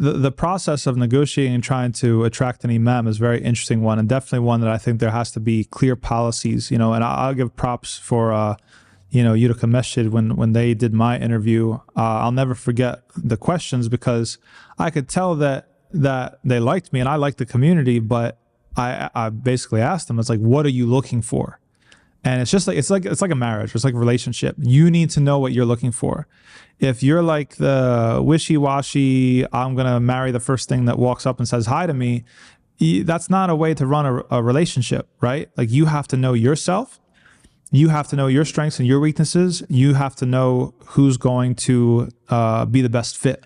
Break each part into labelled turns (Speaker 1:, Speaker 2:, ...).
Speaker 1: the process of negotiating and trying to attract an imam is a very interesting one, and definitely one that I think there has to be clear policies, and I'll give props for, uticamasjid when they did my interview. I'll never forget the questions, because I could tell that they liked me and I liked the community, but I basically asked them, it's like, what are you looking for? And it's just like, it's like a marriage. It's like a relationship. You need to know what you're looking for. If you're like the wishy-washy, I'm going to marry the first thing that walks up and says hi to me, that's not a way to run a relationship, right? Like, you have to know yourself. You have to know your strengths and your weaknesses. You have to know who's going to be the best fit,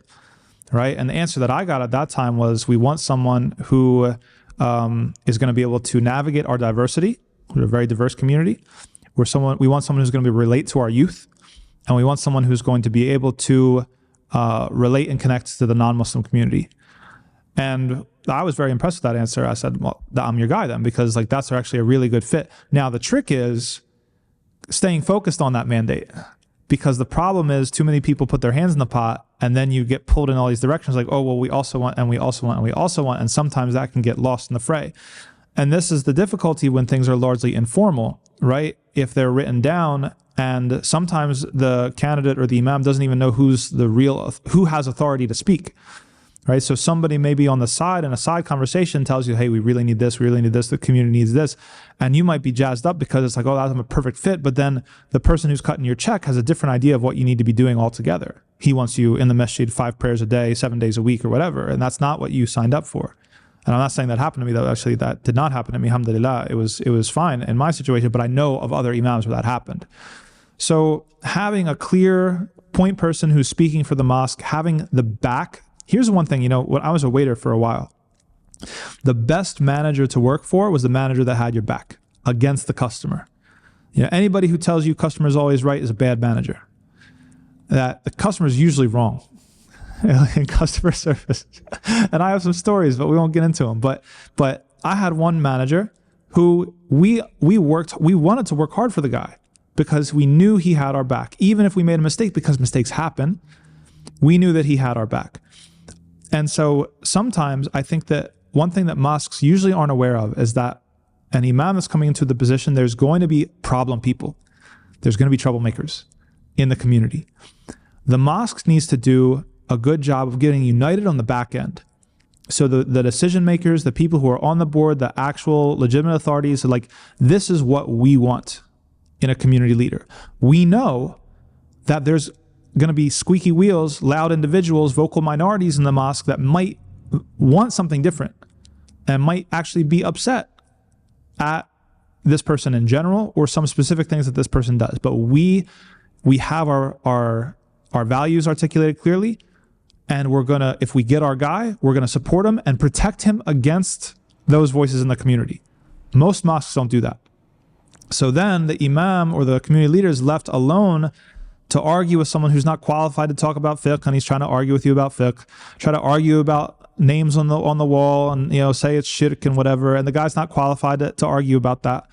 Speaker 1: right? And the answer that I got at that time was, we want someone who is going to be able to navigate our diversity. We're a very diverse community. We want someone who's going to relate to our youth, and we want someone who's going to be able to relate and connect to the non-Muslim community. And I was very impressed with that answer. I said, well, I'm your guy then, because that's actually a really good fit. Now, the trick is staying focused on that mandate, because the problem is too many people put their hands in the pot, and then you get pulled in all these directions, like, oh, well, we also want, and we also want, and we also want, and sometimes that can get lost in the fray. And this is the difficulty when things are largely informal, right? If they're written down, and sometimes the candidate or the imam doesn't even know who has authority to speak, right? So somebody maybe on the side, in a side conversation, tells you, hey, we really need this, the community needs this. And you might be jazzed up because it's like, oh, I'm a perfect fit. But then the person who's cutting your check has a different idea of what you need to be doing altogether. He wants you in the masjid 5 prayers a day, 7 days a week, or whatever. And that's not what you signed up for. And I'm not saying that happened to me, though. Actually, that did not happen to me. Alhamdulillah, it was fine in my situation, but I know of other imams where that happened. So having a clear point person who's speaking for the mosque, having the back. Here's one thing, when I was a waiter for a while, the best manager to work for was the manager that had your back against the customer. Anybody who tells you customer is always right is a bad manager. That the customer is usually wrong in customer service. And I have some stories, but we won't get into them. But I had one manager who we wanted to work hard for the guy, because we knew he had our back. Even if we made a mistake, because mistakes happen, we knew that he had our back. And so sometimes I think that one thing that mosques usually aren't aware of is that an imam is coming into the position, there's going to be problem people. There's going to be troublemakers in the community. The mosque needs to do a good job of getting united on the back end. So the decision makers, the people who are on the board, the actual legitimate authorities are like, this is what we want in a community leader. We know that there's going to be squeaky wheels, loud individuals, vocal minorities in the mosque that might want something different and might actually be upset at this person in general or some specific things that this person does. But we have our values articulated clearly, and we're gonna, if we get our guy, we're gonna support him and protect him against those voices in the community. Most mosques don't do that. So then the imam or the community leader is left alone to argue with someone who's not qualified to talk about fiqh, and he's trying to argue with you about fiqh, try to argue about names on the wall, and say it's shirk and whatever, and the guy's not qualified to argue about that.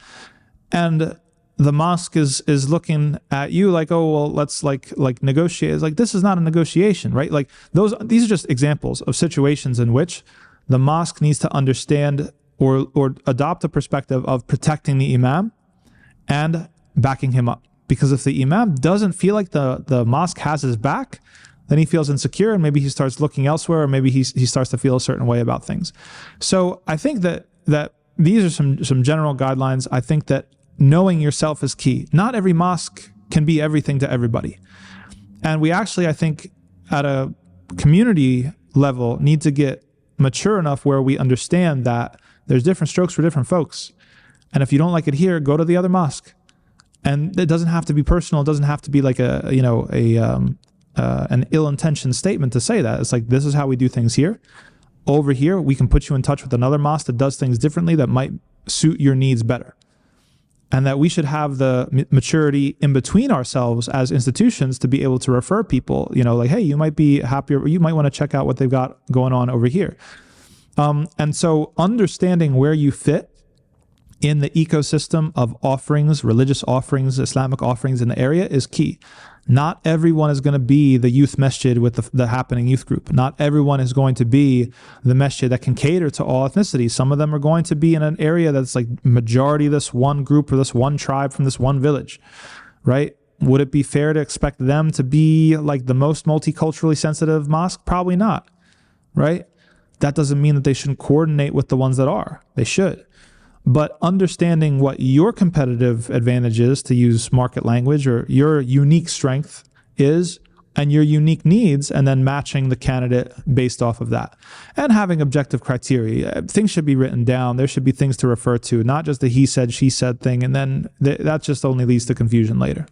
Speaker 1: And the mosque is looking at you like, oh, well, let's like negotiate. It's like, this is not a negotiation, right? Like these are just examples of situations in which the mosque needs to understand or adopt a perspective of protecting the imam and backing him up. Because if the imam doesn't feel like the mosque has his back, then he feels insecure, and maybe he starts looking elsewhere, or maybe he starts to feel a certain way about things. So I think that these are some general guidelines. I think that knowing yourself is key. Not every mosque can be everything to everybody. And we actually, I think, at a community level, need to get mature enough where we understand that there's different strokes for different folks. And if you don't like it here, go to the other mosque. And it doesn't have to be personal. It doesn't have to be like an ill-intentioned statement to say that. It's like, this is how we do things here. Over here, we can put you in touch with another mosque that does things differently that might suit your needs better. And that we should have the maturity in between ourselves as institutions to be able to refer people, like, hey, you might be happier, or you might want to check out what they've got going on over here. And so understanding where you fit in the ecosystem of offerings, religious offerings, Islamic offerings in the area is key. Not everyone is going to be the youth masjid with the happening youth group. Not everyone is going to be the masjid that can cater to all ethnicities. Some of them are going to be in an area that's like majority this one group or this one tribe from this one village, right? Would it be fair to expect them to be like the most multiculturally sensitive mosque? Probably not, right? That doesn't mean that they shouldn't coordinate with the ones that are. They should. But understanding what your competitive advantage is, to use market language, or your unique strength is, and your unique needs, and then matching the candidate based off of that. And having objective criteria. Things should be written down. There should be things to refer to, not just the he said, she said thing, and then that just only leads to confusion later.